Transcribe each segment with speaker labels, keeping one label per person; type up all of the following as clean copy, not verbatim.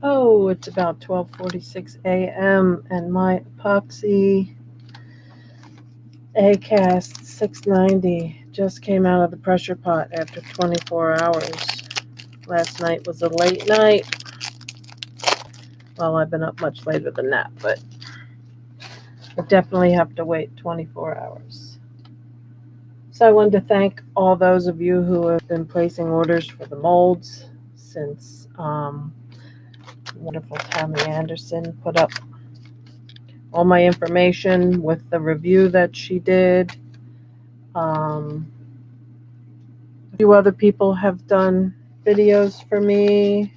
Speaker 1: Oh, it's about 12:46 a.m. and my epoxy A-Cast 690 just came out of the pressure pot after 24 hours. Last night was a late night. Well, I've been up much later than that, but I definitely have to wait 24 hours. So I wanted to thank all those of you who have been placing orders for the molds since wonderful Tammy Anderson put up all my information with the review that she did. A few other people have done videos for me,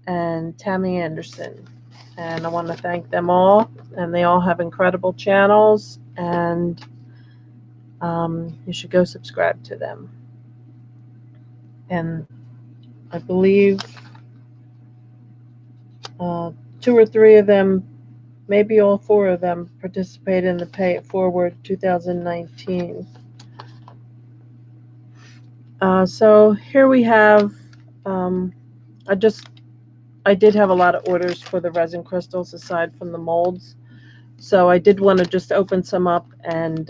Speaker 1: and Tammy Anderson. And I want to thank them all. And they all have incredible channels. And you should go subscribe to them. And I believe 2 or 3 of them, maybe all 4 of them, participated in the Pay It Forward 2019. So here we have, I did have a lot of orders for the resin crystals aside from the molds. So I did want to just open some up and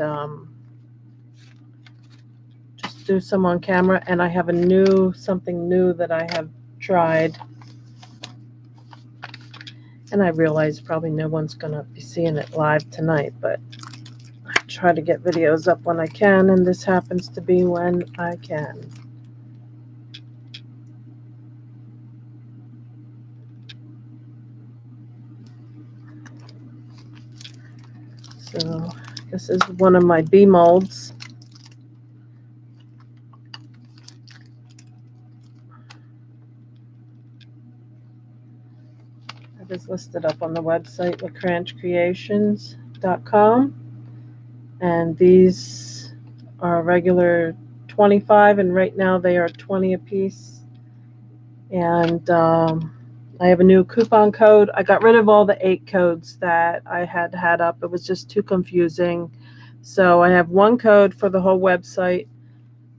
Speaker 1: just do some on camera. And I have something new that I have tried. And I realize probably no one's going to be seeing it live tonight, but I try to get videos up when I can, and this happens to be when I can. So this is one of my bee molds. It is listed up on the website lekranchcreations.com, and these are regular 25, and right now they are 20 a piece. And I have a new coupon code. I got rid of all the 8 codes that I had up. It was just too confusing. So I have one code for the whole website.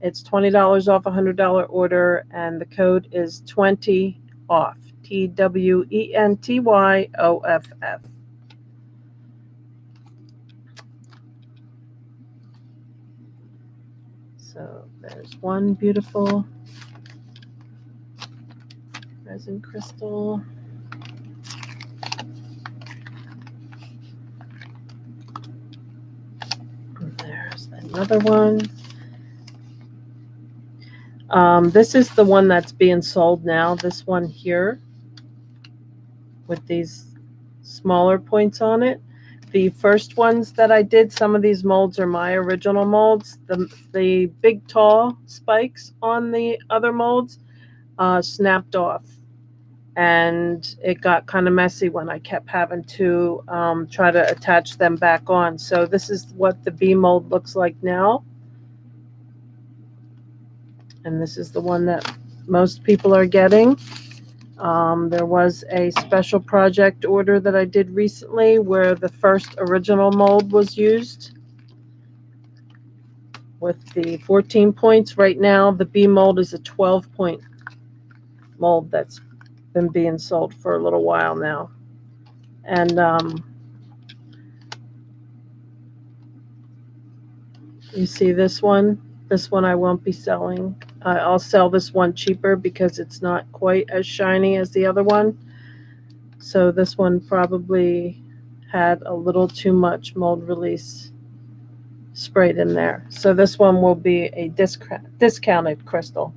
Speaker 1: It's $20 off a $100 order, and the code is 20 off. TWENTYOFF. So there's one beautiful resin crystal. And there's another one. This is the one that's being sold now, this one here, with these smaller points on it. The first ones that I did, some of these molds are my original molds. The big tall spikes on the other molds snapped off, and it got kind of messy when I kept having to try to attach them back on. So this is what the bee mold looks like now. And this is the one that most people are getting. There was a special project order that I did recently where the first original mold was used with the 14 points. Right now, the bee mold is a 12-point mold that's been being sold for a little while now. And you see this one? This one I won't be selling. I'll sell this one cheaper because it's not quite as shiny as the other one. So this one probably had a little too much mold release sprayed in there. So this one will be a discounted crystal.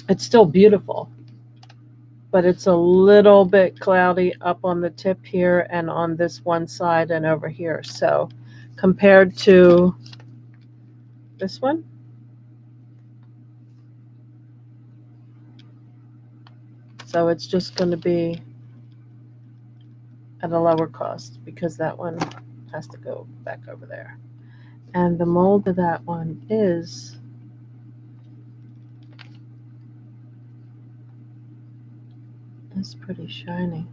Speaker 1: It's still beautiful, but it's a little bit cloudy up on the tip here and on this one side and over here. So compared to this one, so it's just going to be at a lower cost because that one has to go back over there. And the mold of that one is pretty shiny.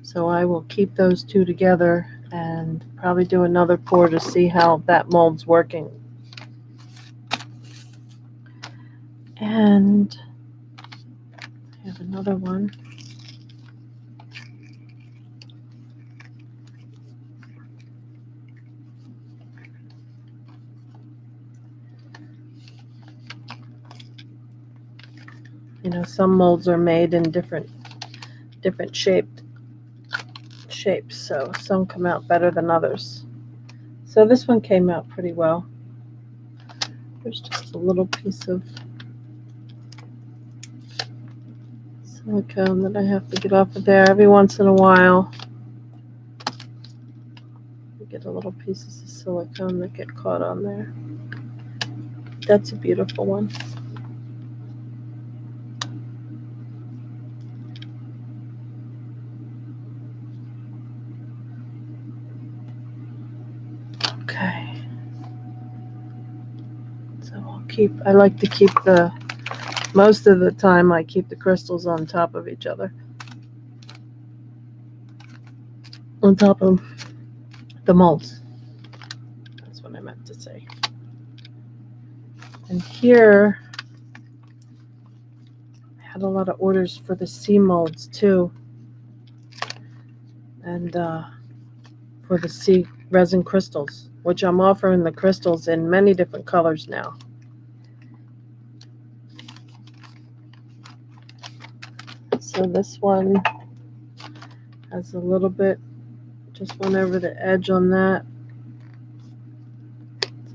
Speaker 1: So I will keep those two together and probably do another pour to see how that mold's working. And I have another one. You know, some molds are made in different shapes, so some come out better than others. So this one came out pretty well. There's just a little piece of silicone that I have to get off of there every once in a while. You get a little pieces of silicone that get caught on there. That's a beautiful one. Okay. So I like to keep most of the time I keep the crystals on top of each other. On top of the molds. That's what I meant to say. And here, I had a lot of orders for the C molds too. And for the C resin crystals, which I'm offering the crystals in many different colors now. So this one has a little bit, just went over the edge on that.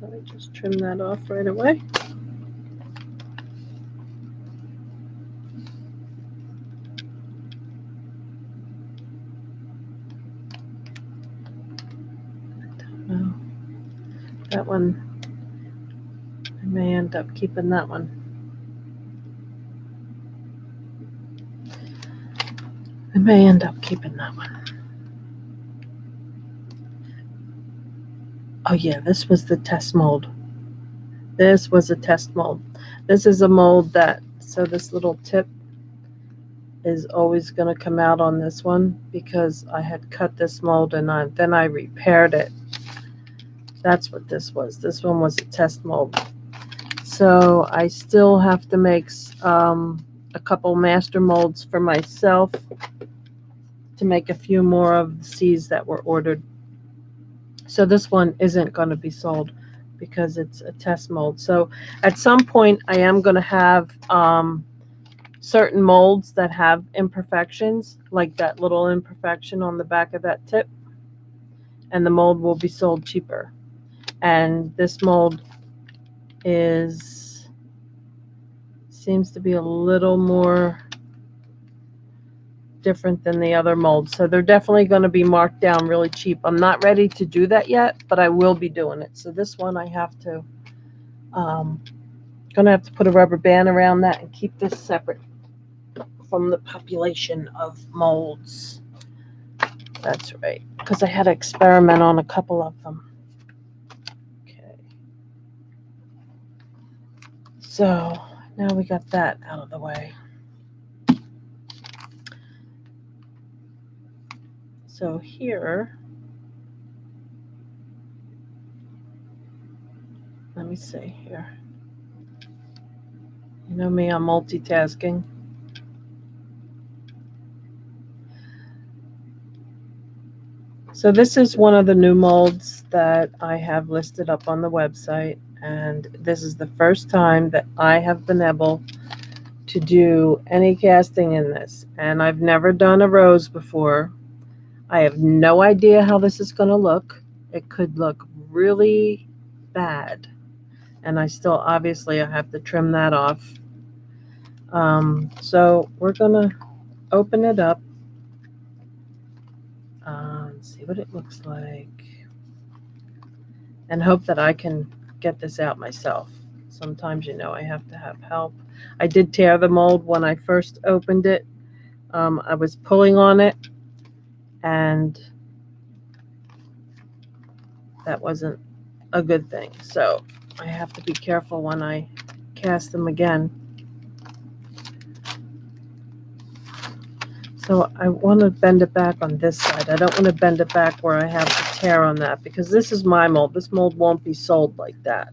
Speaker 1: So I just trim that off right away. Oh, that one, I may end up keeping that one. I may end up keeping that one. Oh yeah, this was the test mold. This was a test mold. This is a mold that, so this little tip is always going to come out on this one because I had cut this mold and then I repaired it. That's what this was. This one was a test mold. So I still have to make a couple master molds for myself to make a few more of the C's that were ordered. So this one isn't going to be sold because it's a test mold. So at some point I am going to have certain molds that have imperfections, like that little imperfection on the back of that tip, and the mold will be sold cheaper. And this mold seems to be a little more different than the other molds. So they're definitely going to be marked down really cheap. I'm not ready to do that yet, but I will be doing it. So this one I have to, gonna have to put a rubber band around that and keep this separate from the population of molds. That's right, because I had to experiment on a couple of them. Okay. So now we got that out of the way. So here, let me see here. You know me, I'm multitasking. So this is one of the new molds that I have listed up on the website, and this is the first time that I have been able to do any casting in this, and I've never done a rose before. I have no idea how this is going to look. It could look really bad, and I still obviously I have to trim that off. So we're going to open it up. See what it looks like, and hope that I can get this out myself. Sometimes, you know, I have to have help. I did tear the mold when I first opened it. I was pulling on it, and that wasn't a good thing. So I have to be careful when I cast them again. So I want to bend it back on this side. I don't want to bend it back where I have the tear on that, because this is my mold. This mold won't be sold like that.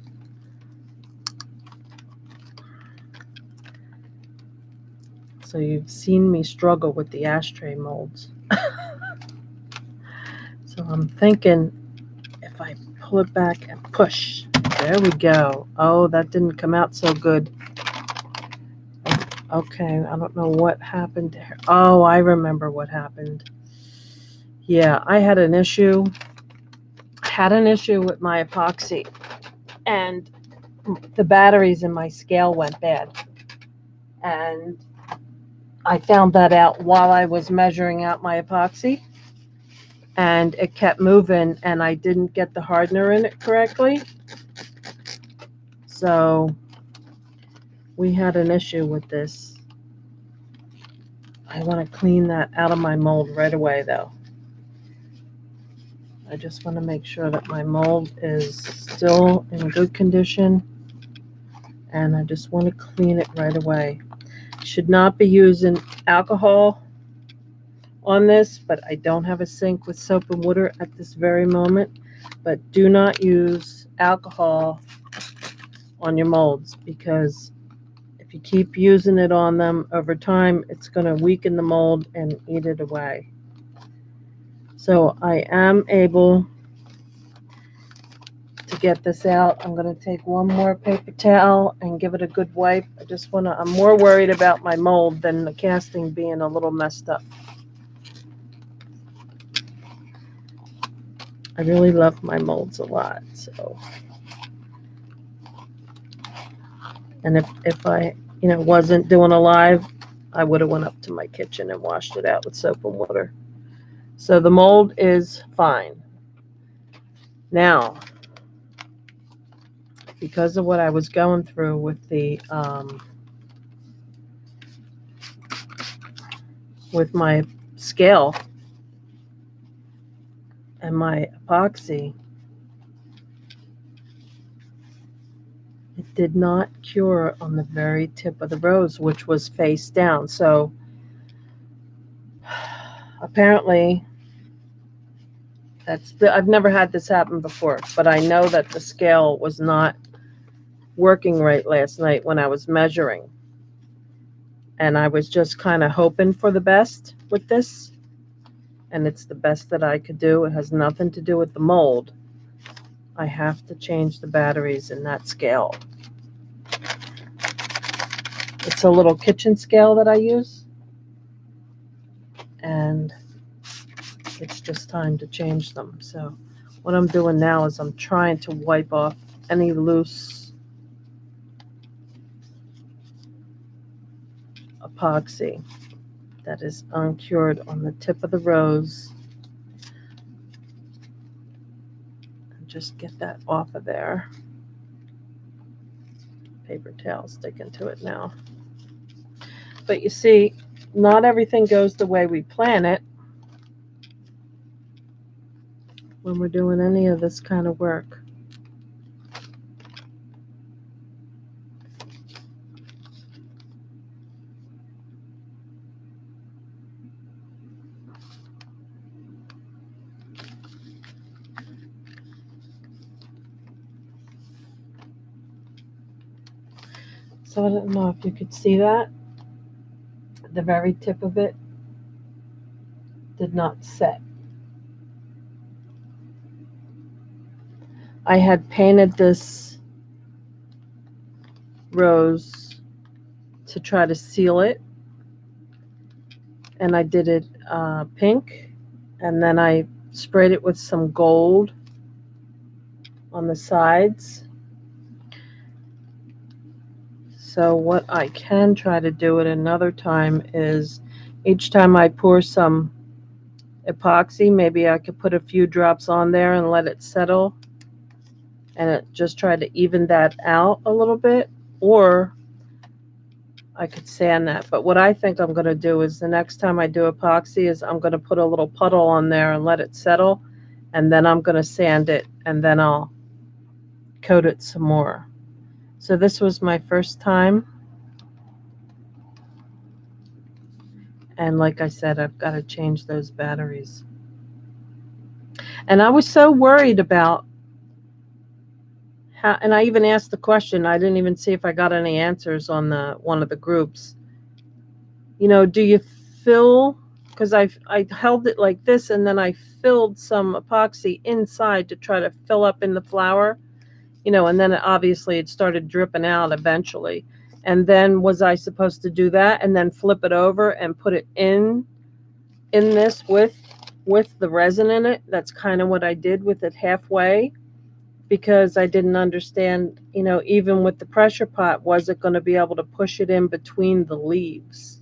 Speaker 1: So you've seen me struggle with the ashtray molds. So I'm thinking if I pull it back and push, there we go. Oh, that didn't come out so good. Okay, I don't know what happened there. Oh, I remember what happened. Yeah, I had an issue. With my epoxy, and the batteries in my scale went bad. And I found that out while I was measuring out my epoxy, and it kept moving, and I didn't get the hardener in it correctly. So we had an issue with this. I want to clean that out of my mold right away, though. I just want to make sure that my mold is still in good condition, and I just want to clean it right away. Should not be using alcohol on this, but I don't have a sink with soap and water at this very moment. But do not use alcohol on your molds, because if you keep using it on them over time, it's going to weaken the mold and eat it away. So I am able to get this out. I'm going to take one more paper towel and give it a good wipe. I'm more worried about my mold than the casting being a little messed up. I really love my molds a lot, so. And if I, wasn't doing a live, I would have went up to my kitchen and washed it out with soap and water. So the mold is fine. Now, because of what I was going through with with my scale and my epoxy, it did not cure on the very tip of the rose, which was face down. So apparently I've never had this happen before, but I know that the scale was not working right last night when I was measuring. And I was just kind of hoping for the best with this. And it's the best that I could do. It has nothing to do with the mold. I have to change the batteries in that scale. It's a little kitchen scale that I use. And it's just time to change them. So what I'm doing now is I'm trying to wipe off any loose epoxy that is uncured on the tip of the rose. And just get that off of there. Paper towel sticking to it now. But you see, not everything goes the way we plan it when we're doing any of this kind of work. So I don't know if you could see that. The very tip of it did not set. I had painted this rose to try to seal it, and I did it pink, and then I sprayed it with some gold on the sides. So what I can try to do at another time is each time I pour some epoxy, maybe I could put a few drops on there and let it settle, and just try to even that out a little bit, or I could sand that. But what I think I'm going to do is the next time I do epoxy is I'm going to put a little puddle on there and let it settle, and then I'm going to sand it, and then I'll coat it some more. So this was my first time, and like I said, I've got to change those batteries. And I was so worried about how, and I even asked the question. I didn't even see if I got any answers on one of the groups. do you fill, because I held it like this and then I filled some epoxy inside to try to fill up in the flower, and then obviously it started dripping out eventually. And then was I supposed to do that and then flip it over and put it in this with the resin in it? That's kind of what I did with it halfway, because I didn't understand, even with the pressure pot, was it going to be able to push it in between the leaves?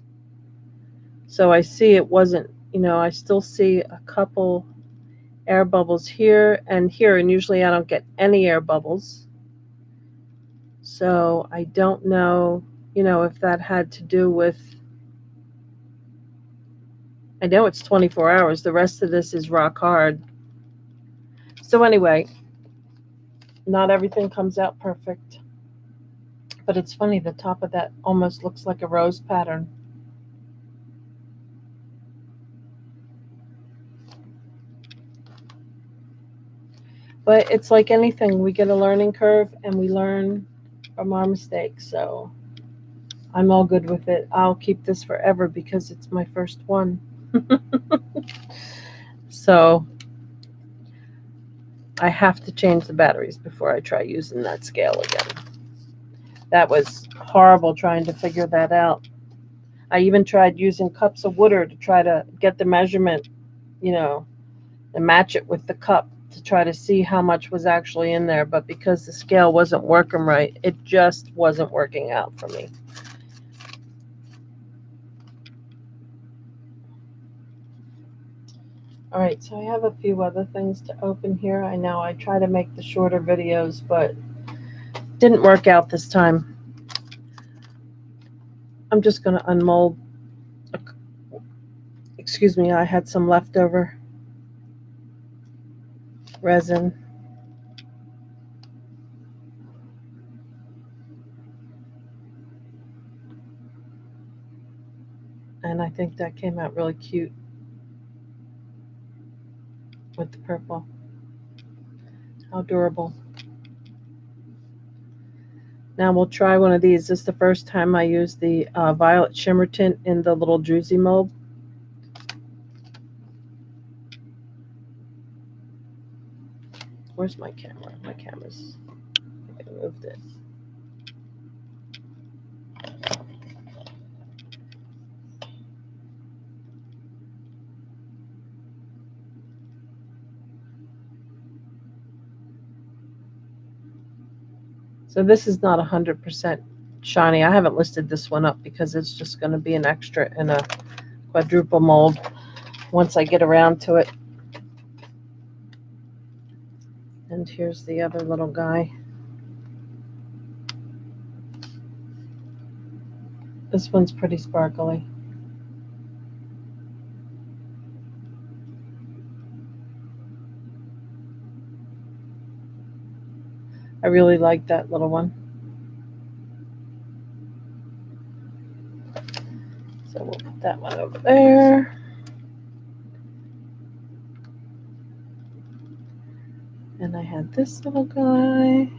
Speaker 1: So I see it wasn't, I still see a couple air bubbles here and here, and usually I don't get any air bubbles. So I don't know, if that had to do with, I know it's 24 hours. The rest of this is rock hard. So anyway, not everything comes out perfect. But it's funny, the top of that almost looks like a rose pattern. But it's like anything, we get a learning curve and we learn from our mistakes. So I'm all good with it. I'll keep this forever because it's my first one. So I have to change the batteries before I try using that scale again. That was horrible trying to figure that out. I even tried using cups of water to try to get the measurement, and match it with the cup to try to see how much was actually in there. But because the scale wasn't working right, it just wasn't working out for me. All right, so I have a few other things to open here. I know I try to make the shorter videos, but didn't work out this time. I'm just going to unmold. Excuse me, I had some leftover resin. And I think that came out really cute with the purple. How adorable. Now we'll try one of these. This is the first time I used the violet shimmer tint in the little druzy mold. Where's my camera? My camera's, I moved it. So this is not 100% shiny. I haven't listed this one up because it's just going to be an extra in a quadruple mold once I get around to it. And here's the other little guy. This one's pretty sparkly. I really like that little one. So we'll put that one over there. And I had this little guy.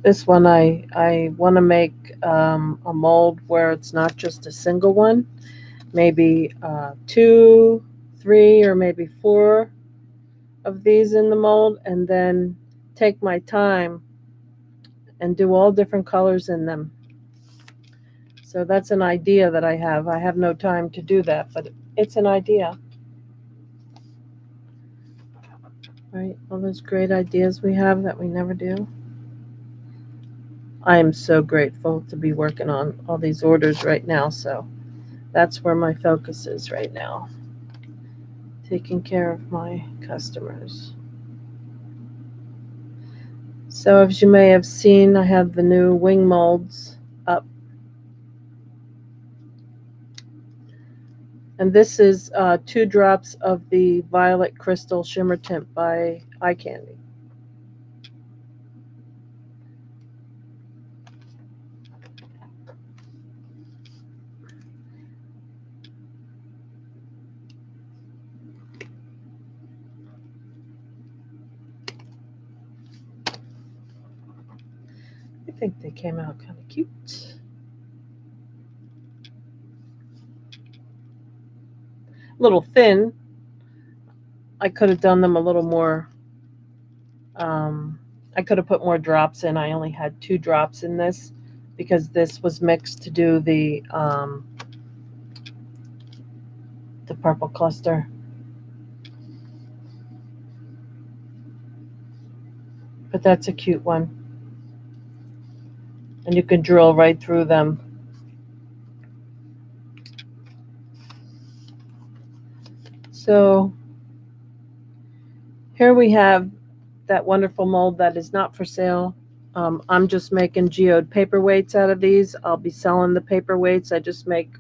Speaker 1: This one I want to make a mold where it's not just a single one, maybe 2, 3, or maybe 4 of these in the mold, and then take my time and do all different colors in them. So that's an idea that I have. I have no time to do that, but it's an idea. Right? All those great ideas we have that we never do. I am so grateful to be working on all these orders right now, so that's where my focus is right now. Taking care of my customers. So as you may have seen, I have the new wing molds up. And this is 2 drops of the Violet Crystal Shimmer Tint by Eye Candy. I think they came out kind of cute. A little thin. I could have done them a little more. I could have put more drops in. I only had 2 drops in this because this was mixed to do the purple cluster. But that's a cute one. And you can drill right through them. So here we have that wonderful mold that is not for sale. I'm just making geode paperweights out of these. I'll be selling the paperweights. I just make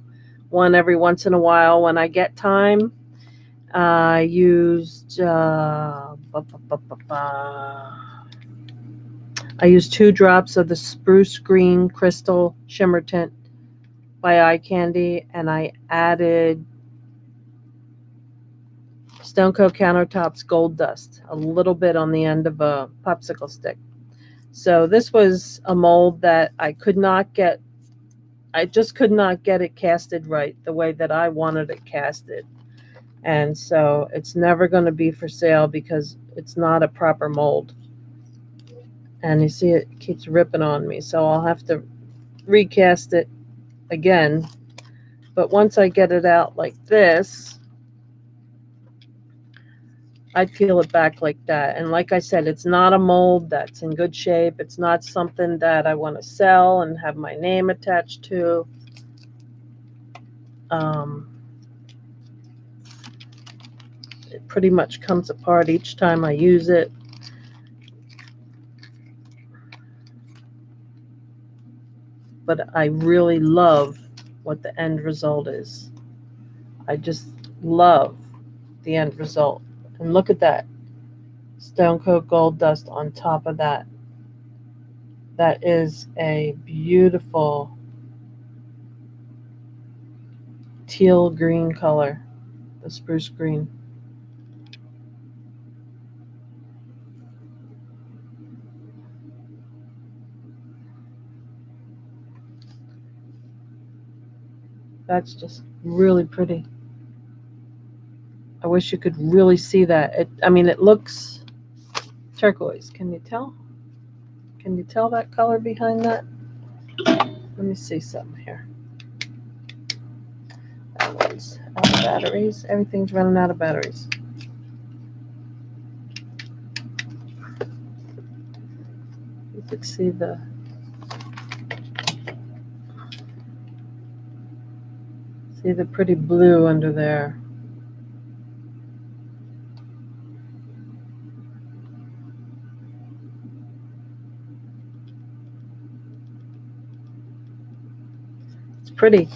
Speaker 1: one every once in a while when I get time. I used I used 2 drops of the Spruce Green Crystal Shimmer Tint by Eye Candy, and I added Stone Coat Countertops Gold Dust, a little bit on the end of a popsicle stick. So this was a mold that I just could not get it casted right the way that I wanted it casted. And so it's never going to be for sale because it's not a proper mold. And you see it keeps ripping on me, so I'll have to recast it again. But once I get it out like this, I peel it back like that. And like I said, it's not a mold that's in good shape. It's not something that I want to sell and have my name attached to. It pretty much comes apart each time I use it. But I really love what the end result is. I just love the end result. And look at that. Stone Coat Gold Dust on top of that. That is a beautiful teal green color, the spruce green. That's just really pretty. I wish you could really see that. It looks turquoise. Can you tell? Can you tell that color behind that? Let me see something here. That one's out of batteries. Everything's running out of batteries. You could see the pretty blue under there. It's pretty.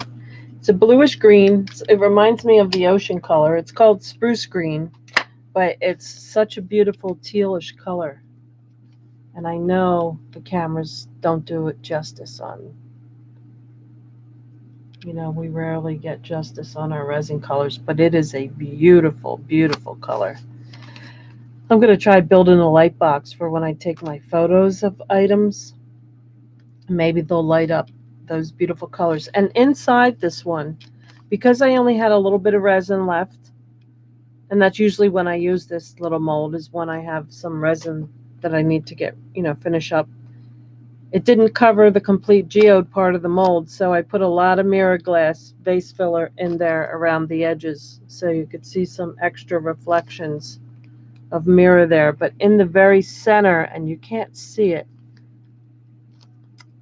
Speaker 1: It's a bluish green. It reminds me of the ocean color. It's called spruce green, but it's such a beautiful tealish color. And I know the cameras don't do it justice on, we rarely get justice on our resin colors, but it is a beautiful, beautiful color. I'm going to try building a light box for when I take my photos of items. Maybe they'll light up those beautiful colors. And inside this one, because I only had a little bit of resin left, and that's usually when I use this little mold, is when I have some resin that I need to get, finish up. It didn't cover the complete geode part of the mold, so I put a lot of mirror glass vase filler in there around the edges so you could see some extra reflections of mirror there. But in the very center, and you can't see it,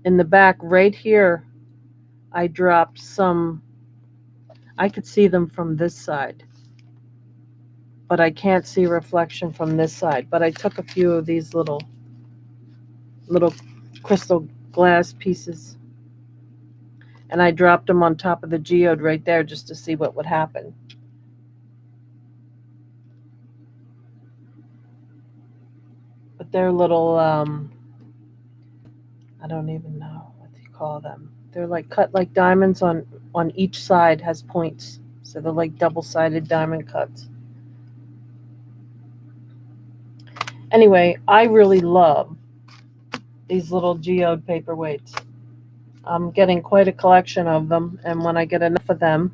Speaker 1: in the back right here, I dropped some. I could see them from this side, but I can't see reflection from this side. But I took a few of these little crystal glass pieces, And I dropped them on top of the geode right there just to see what would happen. But they're little, I don't even know what you call them. They're like cut like diamonds on each side has points. So they're like double-sided diamond cuts. Anyway, I really love these little geode paperweights. I'm getting quite a collection of them, and when I get enough of them,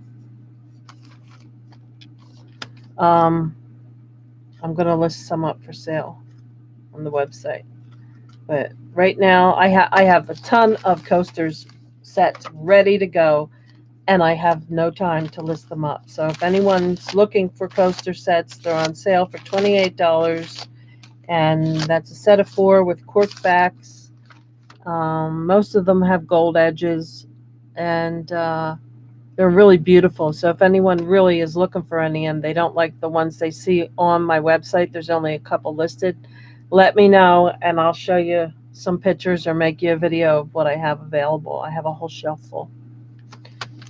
Speaker 1: I'm going to list some up for sale on the website. But right now, I have a ton of coasters sets ready to go, and I have no time to list them up. So if anyone's looking for coaster sets, they're on sale for $28, and that's a set of 4 with cork backs. Most of them have gold edges, and they're really beautiful. So if anyone really is looking for any and they don't like the ones they see on my website, there's only a couple listed, let me know and I'll show you some pictures or make you a video of what I have available. I have a whole shelf full.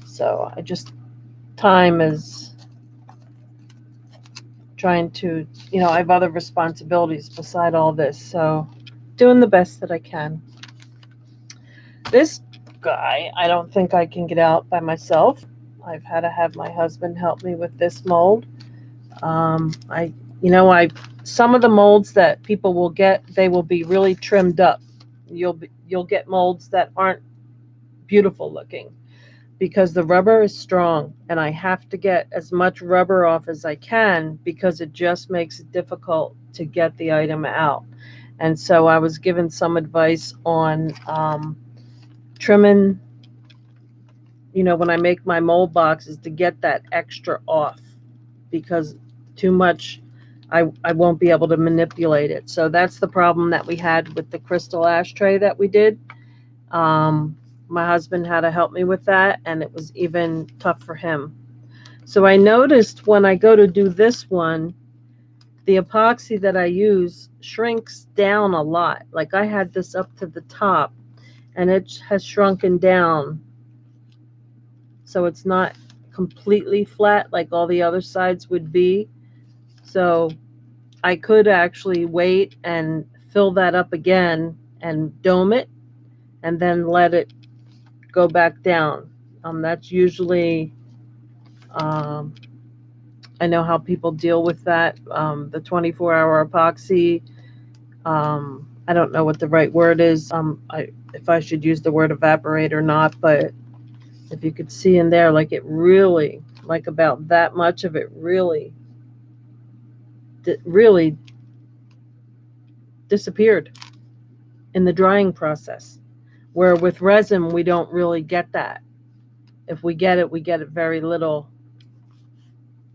Speaker 1: So time is trying to, I have other responsibilities beside all this. So doing the best that I can. This guy, I don't think I can get out by myself. I've had to have my husband help me with this mold. Some of the molds that people will get, they will be really trimmed up. You'll get molds that aren't beautiful looking because the rubber is strong, and I have to get as much rubber off as I can because it just makes it difficult to get the item out. And so I was given some advice on trimming, when I make my mold boxes, to get that extra off, because too much, I won't be able to manipulate it. So that's the problem that we had with the crystal ashtray that we did. My husband had to help me with that, and it was even tough for him. So I noticed when I go to do this one, the epoxy that I use shrinks down a lot. Like I had this up to the top, and it has shrunken down. So it's not completely flat like all the other sides would be. So I could actually wait and fill that up again and dome it and then let it go back down. That's usually, I know how people deal with that. The 24-hour epoxy, I don't know what the right word is. If I should use the word evaporate or not, but if you could see in there, like it really, like about that much of it really disappeared in the drying process. Where with resin, we don't really get that. If we get it, we get it very little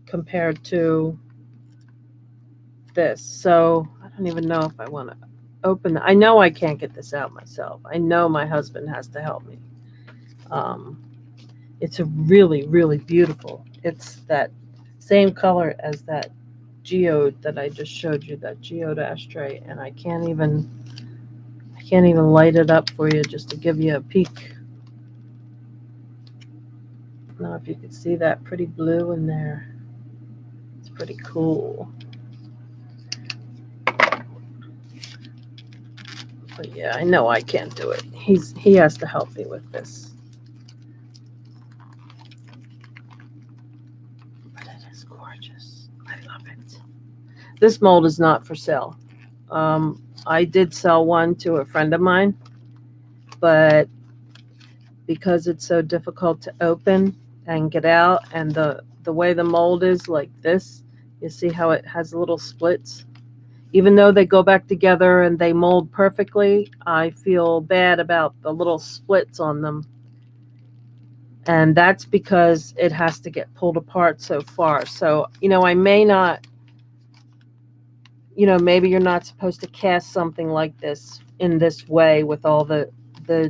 Speaker 1: compared to this. So I don't even know if I want to open it. I know I can't get this out myself. I know my husband has to help me. It's a really, really beautiful. It's that same color as that geode that I just showed you, that geode ashtray, and I can't even light it up for you just to give you a peek. I don't know if you can see that pretty blue in there. It's pretty cool. But yeah, I know I can't do it. He has to help me with this. But it is gorgeous. I love it. This mold is not for sale. I did sell one to a friend of mine, but because it's so difficult to open and get out, and the way the mold is like this, you see how it has little splits? Even though they go back together and they mold perfectly, I feel bad about the little splits on them. And that's because it has to get pulled apart so far. So, I may not, maybe you're not supposed to cast something like this in this way with all the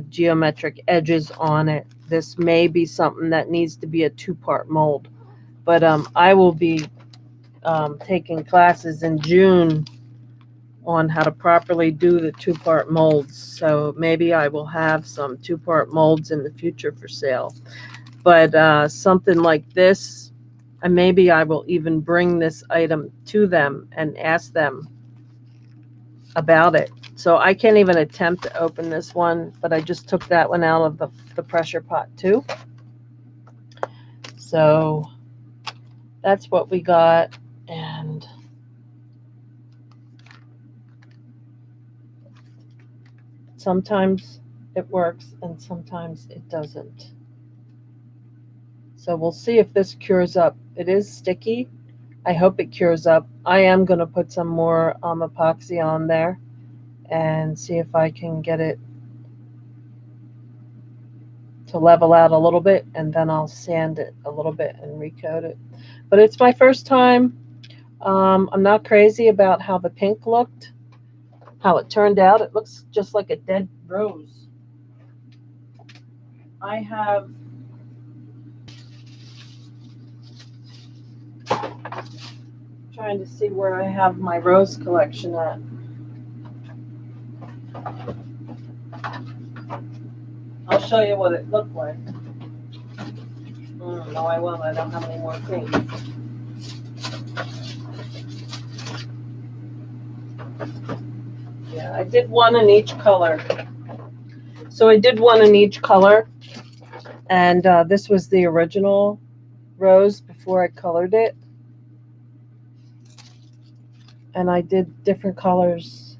Speaker 1: geometric edges on it. This may be something that needs to be a 2-part mold. But I will be taking classes in June on how to properly do the two-part molds. So maybe I will have some two-part molds in the future for sale. But something like this, and maybe I will even bring this item to them and ask them about it. So I can't even attempt to open this one, but I just took that one out of the pressure pot too. So that's what we got. And sometimes it works and sometimes it doesn't. So we'll see if this cures up. It is sticky. I hope it cures up. I am going to put some more epoxy on there and see if I can get it to level out a little bit, and then I'll sand it a little bit and recoat it. But it's my first time. I'm not crazy about how the pink looked, how it turned out. It looks just like a dead rose. I have trying to see where I have my rose collection at. I'll show you what it looked like. No, I won't. I don't have any more pink. Yeah, I did one in each color. So I did one in each color. And this was the original rose before I colored it. And I did different colors.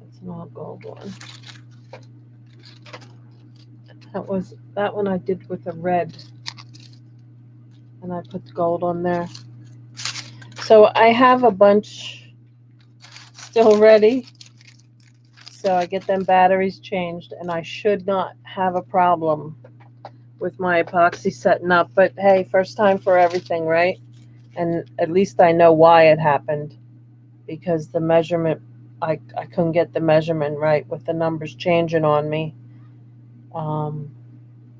Speaker 1: It's an all gold one. That one I did with a red. And I put the gold on there. So I have a bunch still ready. So I get them batteries changed, and I should not have a problem with my epoxy setting up. But hey, first time for everything, right? And at least I know why it happened, because the measurement, I couldn't get the measurement right with the numbers changing on me.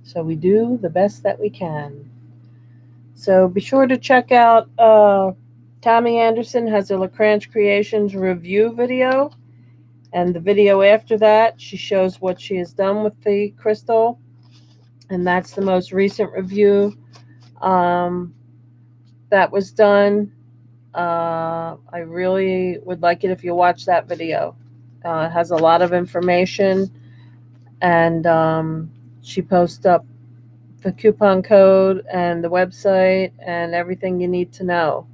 Speaker 1: So we do the best that we can. So be sure to check out Tommy Anderson has a Lekranch Creations review video. And the video after that, she shows what she has done with the crystal. And that's the most recent review that was done. I really would like it if you watch that video. It has a lot of information. And she posts up the coupon code and the website and everything you need to know.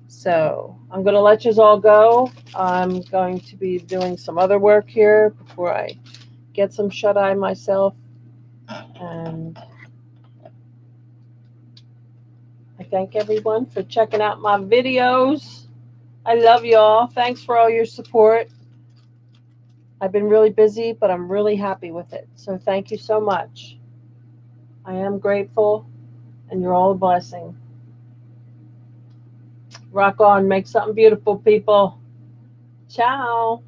Speaker 1: So I'm going to let you all go. I'm going to be doing some other work here before I get some shut-eye myself. And I thank everyone for checking out my videos. I love y'all. Thanks for all your support. I've been really busy, but I'm really happy with it. So thank you so much. I am grateful, and you're all a blessing. Rock on. Make something beautiful, people. Ciao.